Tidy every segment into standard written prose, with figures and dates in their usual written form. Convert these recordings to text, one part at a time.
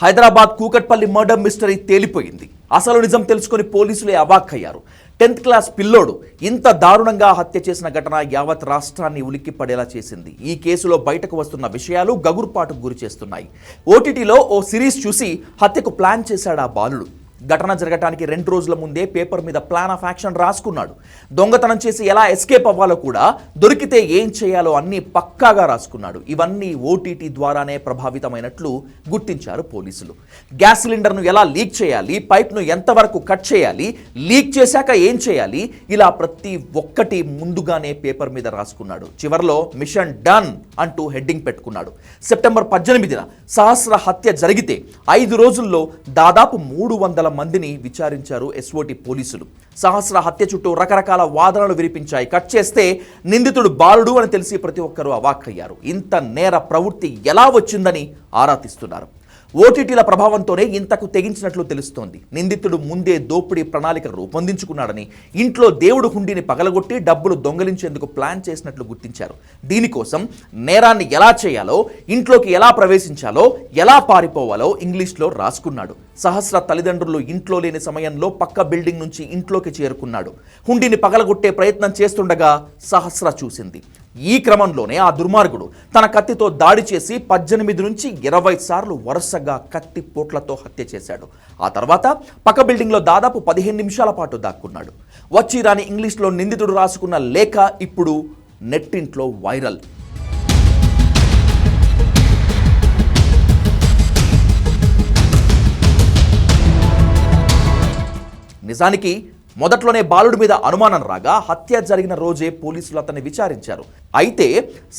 Hyderabad Kukatpally murder mystery తేలిపోయింది. అసలు నిజం తెలుసుకొని పోలీసులే అవాక్కయ్యారు. 10th క్లాస్ పిల్లోడు ఇంత దారుణంగా హత్య చేసిన ఘటన యావత్ రాష్ట్రాన్ని ఉలిక్కిపడేలా చేసింది. ఈ కేసులో బయటకు వస్తున్న విషయాలు గగుర్పాటుకు గురి చేస్తున్నాయి. ఓటీటీలో ఓ సిరీస్ చూసి హత్యకు ప్లాన్ చేశాడు ఆ బాలుడు. ఘటన జరగటానికి 2 రోజుల ముందే పేపర్ మీద ప్లాన్ ఆఫ్ యాక్షన్ రాసుకున్నాడు. దొంగతనం చేసి ఎలా ఎస్కేప్ అవ్వాలో కూడా, దొరికితే ఏం చేయాలో అన్నీ పక్కాగా రాసుకున్నాడు. ఇవన్నీ ఓటీటీ ద్వారానే ప్రభావితమైనట్లు గుర్తించారు పోలీసులు. గ్యాస్ సిలిండర్ను ఎలా లీక్ చేయాలి, పైప్ను ఎంతవరకు కట్ చేయాలి, లీక్ చేశాక ఏం చేయాలి, ఇలా ప్రతి ఒక్కటి ముందుగానే పేపర్ మీద రాసుకున్నాడు. చివర్లో మిషన్ డన్ అంటూ హెడ్డింగ్ పెట్టుకున్నాడు. సెప్టెంబర్ 18న సహస్ర హత్య జరిగితే 5 రోజుల్లో దాదాపు 300 మందిని విచారించారు ఎస్ఓటి పోలీసులు. సహస్ర హత్య చుట్టూ రకరకాల వాదనలు వినిపించాయి. కట్ చేస్తే నిందితుడు బాలుడు అని తెలిసి ప్రతి ఒక్కరూ అవాక్కయ్యారు. ఇంత నేర ప్రవృత్తి ఎలా వచ్చిందని ఆరా తీస్తున్నారు. ఓటీటీల ప్రభావంతోనే ఇంతకు తెగించినట్లు తెలుస్తోంది. నిందితుడు ముందే దోపిడీ ప్రణాళిక రూపొందించుకున్నాడని, ఇంట్లో దేవుడు హుండీని పగలగొట్టి డబ్బులు దొంగలించేందుకు ప్లాన్ చేసినట్లు గుర్తించారు. దీనికోసం నేరాన్ని ఎలా చేయాలో, ఇంట్లోకి ఎలా ప్రవేశించాలో, ఎలా పారిపోవాలో ఇంగ్లీష్లో రాసుకున్నాడు. సహస్ర తల్లిదండ్రులు ఇంట్లో లేని సమయంలో పక్క బిల్డింగ్ నుంచి ఇంట్లోకి చేరుకున్నాడు. హుండీని పగలగొట్టే ప్రయత్నం చేస్తుండగా సహస్ర చూసింది. ఈ క్రమంలోనే ఆ దుర్మార్గుడు తన కత్తితో దాడి చేసి 18 నుంచి 20 సార్లు వరుసగా కత్తి పోట్లతో హత్య చేశాడు. ఆ తర్వాత పక్క బిల్డింగ్లో దాదాపు 15 నిమిషాల పాటు దాక్కున్నాడు. వచ్చి రాని ఇంగ్లీష్లో నిందితుడు రాసుకున్న లేఖ ఇప్పుడు నెట్టింట్లో వైరల్. నిజానికి మొదట్లోనే బాలుడి మీద అనుమానం రాగా హత్య జరిగిన రోజే పోలీసులు అతన్ని విచారించారు. అయితే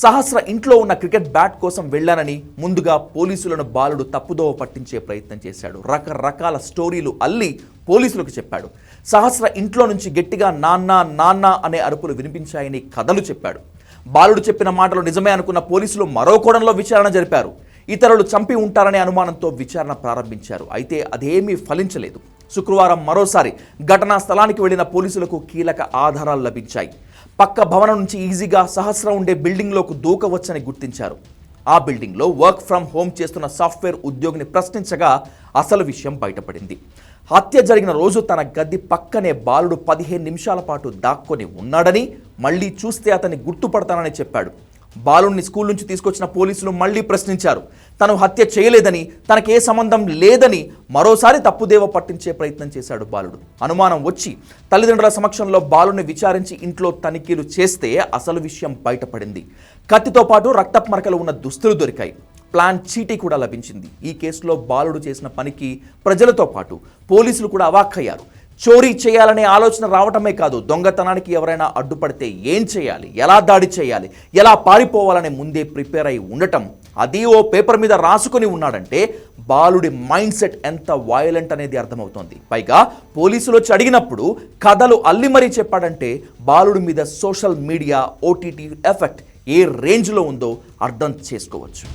సహస్ర ఇంట్లో ఉన్న క్రికెట్ బ్యాట్ కోసం వెళ్ళానని ముందుగా పోలీసులను బాలుడు తప్పుదోవ పట్టించే ప్రయత్నం చేశాడు. రకరకాల స్టోరీలు అల్లి పోలీసులకు చెప్పాడు. సహస్ర ఇంట్లో నుంచి గట్టిగా నాన్న నాన్న అనే అరుపులు వినిపించాయని కథలు చెప్పాడు. బాలుడు చెప్పిన మాటలు నిజమే అనుకున్న పోలీసులు మరో కోణంలో విచారణ జరిపారు. ఇతరులు చంపి ఉంటారనే అనుమానంతో విచారణ ప్రారంభించారు. అయితే అదేమీ ఫలించలేదు. శుక్రవారం మరోసారి ఘటనా స్థలానికి వెళ్లిన పోలీసులకు కీలక ఆధారాలు లభించాయి. పక్క భవనం నుంచి ఈజీగా సహస్ర ఉండే బిల్డింగ్లోకి దూకవచ్చని గుర్తించారు. ఆ బిల్డింగ్లో వర్క్ ఫ్రమ్ హోమ్ చేస్తున్న సాఫ్ట్వేర్ ఉద్యోగిని ప్రశ్నించగా అసలు విషయం బయటపడింది. హత్య జరిగిన రోజు తన గది పక్కనే బాలుడు 15 నిమిషాల పాటు దాక్కొని ఉన్నాడని, మళ్ళీ చూస్తే అతన్ని గుర్తుపడతానని చెప్పాడు. బాలుడిని స్కూల్ నుంచి తీసుకొచ్చిన పోలీసులు మళ్లీ ప్రశ్నించారు. తను హత్య చేయలేదని, తనకే సంబంధం లేదని మరోసారి తప్పుదేవ పట్టించే ప్రయత్నం చేశాడు బాలుడు. అనుమానం వచ్చి తల్లిదండ్రుల సమక్షంలో బాలుడిని విచారించి ఇంట్లో తనిఖీలు చేస్తే అసలు విషయం బయటపడింది. కత్తితో పాటు రక్తపు మరకలు ఉన్న దుస్తులు దొరికాయి. ప్లాన్ చీటీ కూడా లభించింది. ఈ కేసులో బాలుడు చేసిన పనికి ప్రజలతో పాటు పోలీసులు కూడా అవాక్కయ్యారు. చోరీ చేయాలనే ఆలోచన రావటమే కాదు, దొంగతనానికి ఎవరైనా అడ్డుపడితే ఏం చేయాలి, ఎలా దాడి చేయాలి, ఎలా పారిపోవాలని ముందే ప్రిపేర్ అయి ఉండటం, అది ఓ పేపర్ మీద రాసుకొని ఉన్నాడంటే బాలుడి మైండ్ సెట్ ఎంత వైలెంట్ అనేది అర్థమవుతోంది. పైగా పోలీసులు వచ్చి అడిగినప్పుడు కథలు అల్లి మరీ చెప్పాడంటే బాలుడి మీద సోషల్ మీడియా, ఓటీటీ ఎఫెక్ట్ ఏ రేంజ్లో ఉందో అర్థం చేసుకోవచ్చు.